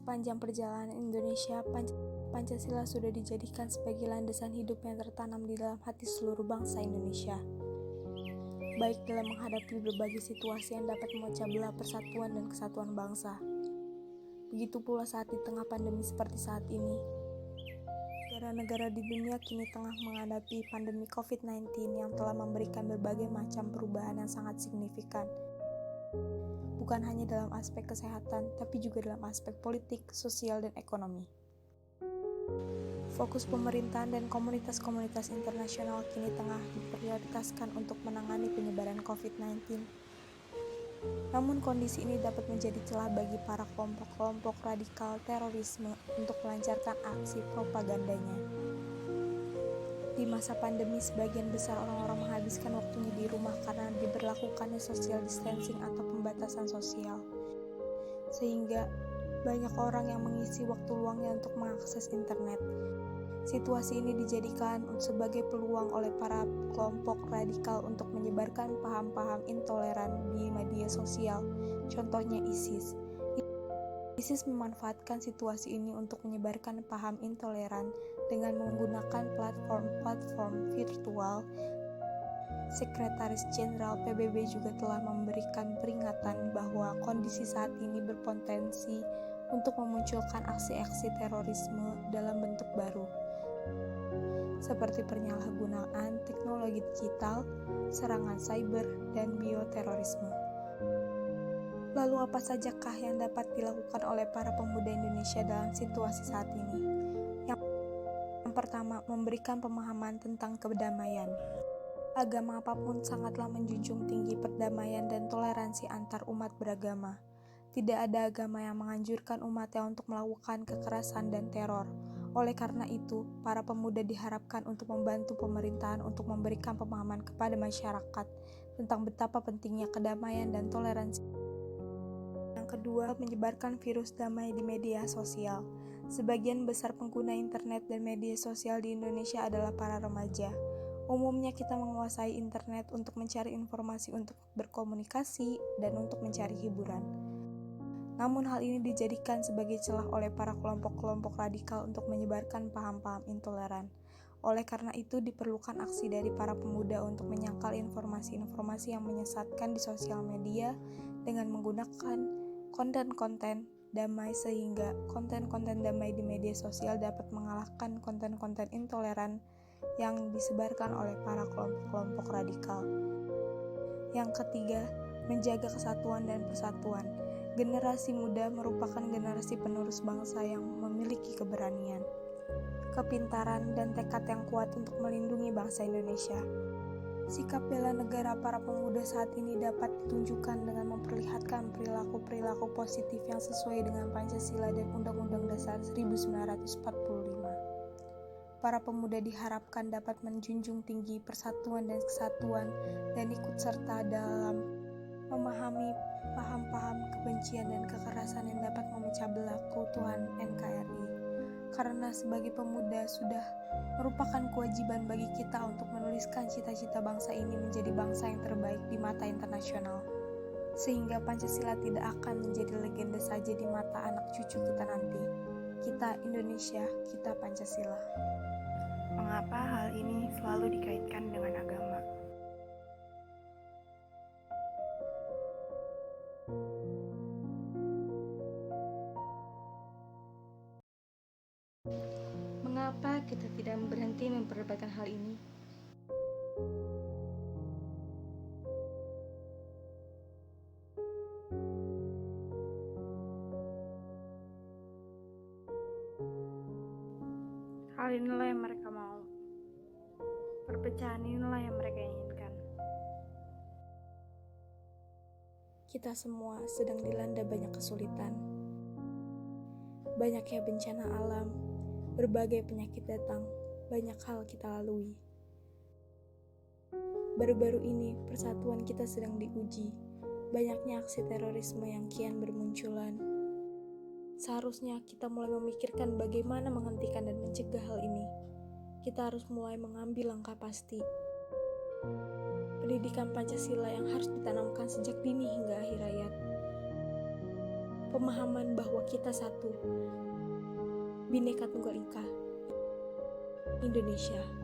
Sepanjang perjalanan Indonesia, Pancasila sudah dijadikan sebagai landasan hidup yang tertanam di dalam hati seluruh bangsa Indonesia. Baik dalam menghadapi berbagai situasi yang dapat memecah belah persatuan dan kesatuan bangsa. Begitu pula saat di tengah pandemi seperti saat ini. Negara-negara di dunia kini tengah menghadapi pandemi COVID-19 yang telah memberikan berbagai macam perubahan yang sangat signifikan. Bukan hanya dalam aspek kesehatan, tapi juga dalam aspek politik, sosial, dan ekonomi. Fokus pemerintahan dan komunitas-komunitas internasional kini tengah diprioritaskan untuk menangani penyebaran COVID-19. Namun kondisi ini dapat menjadi celah bagi para kelompok-kelompok radikal terorisme untuk melancarkan aksi propagandanya. Di masa pandemi, sebagian besar orang-orang menghabiskan waktunya di rumah karena diberlakukannya social distancing atau pembatasan sosial. Sehingga banyak orang yang mengisi waktu luangnya untuk mengakses internet. Situasi ini dijadikan sebagai peluang oleh para kelompok radikal untuk menyebarkan paham-paham intoleran di media sosial. Contohnya ISIS. ISIS memanfaatkan situasi ini untuk menyebarkan paham intoleran dengan menggunakan platform virtual. Sekretaris Jenderal PBB juga telah memberikan peringatan bahwa kondisi saat ini berpotensi untuk memunculkan aksi-aksi terorisme dalam bentuk baru, seperti penyalahgunaan teknologi digital, serangan cyber, dan bioterorisme. Lalu apa sajakah yang dapat dilakukan oleh para pemuda Indonesia dalam situasi saat ini? Yang pertama, memberikan pemahaman tentang kedamaian. Agama apapun sangatlah menjunjung tinggi perdamaian dan toleransi antar umat beragama. Tidak ada agama yang menganjurkan umatnya untuk melakukan kekerasan dan teror. Oleh karena itu, para pemuda diharapkan untuk membantu pemerintahan untuk memberikan pemahaman kepada masyarakat tentang betapa pentingnya kedamaian dan toleransi. Yang kedua, menyebarkan virus damai di media sosial. Sebagian besar pengguna internet dan media sosial di Indonesia adalah para remaja. Umumnya kita menguasai internet untuk mencari informasi, untuk berkomunikasi, dan untuk mencari hiburan. Namun hal ini dijadikan sebagai celah oleh para kelompok-kelompok radikal untuk menyebarkan paham-paham intoleran. Oleh karena itu diperlukan aksi dari para pemuda untuk menyangkal informasi-informasi yang menyesatkan di sosial media dengan menggunakan konten-konten damai, sehingga konten-konten damai di media sosial dapat mengalahkan konten-konten intoleran yang disebarkan oleh para kelompok-kelompok radikal. Yang ketiga, menjaga kesatuan dan persatuan. Generasi muda merupakan generasi penerus bangsa yang memiliki keberanian, kepintaran, dan tekad yang kuat untuk melindungi bangsa Indonesia. Sikap bela negara para pemuda saat ini dapat ditunjukkan dengan memperlihatkan perilaku-perilaku positif yang sesuai dengan Pancasila dan Undang-Undang Dasar 1945. Para pemuda diharapkan dapat menjunjung tinggi persatuan dan kesatuan dan ikut serta dalam memahami paham-paham kebencian dan kekerasan yang dapat memecah belah keutuhan NKRI. Karena sebagai pemuda sudah merupakan kewajiban bagi kita untuk menuliskan cita-cita bangsa ini menjadi bangsa yang terbaik di mata internasional. Sehingga Pancasila tidak akan menjadi legenda saja di mata anak cucu kita nanti. Kita Indonesia, kita Pancasila. Mengapa hal ini selalu dikaitkan dengan agama? Mengapa kita tidak berhenti memperdebatkan hal ini? Hal inilah yang mereka mau. Perpecahan inilah yang mereka inginkan. Kita semua sedang dilanda banyak kesulitan. Banyaknya bencana alam, berbagai penyakit datang, banyak hal kita lalui. Baru-baru ini, persatuan kita sedang diuji. Banyaknya aksi terorisme yang kian bermunculan. Seharusnya kita mulai memikirkan bagaimana menghentikan dan mencegah hal ini. Kita harus mulai mengambil langkah pasti. Pendidikan Pancasila yang harus ditanamkan sejak dini hingga akhir hayat. pemahaman bahwa kita satu, Bhinneka Tunggal Ika, Indonesia.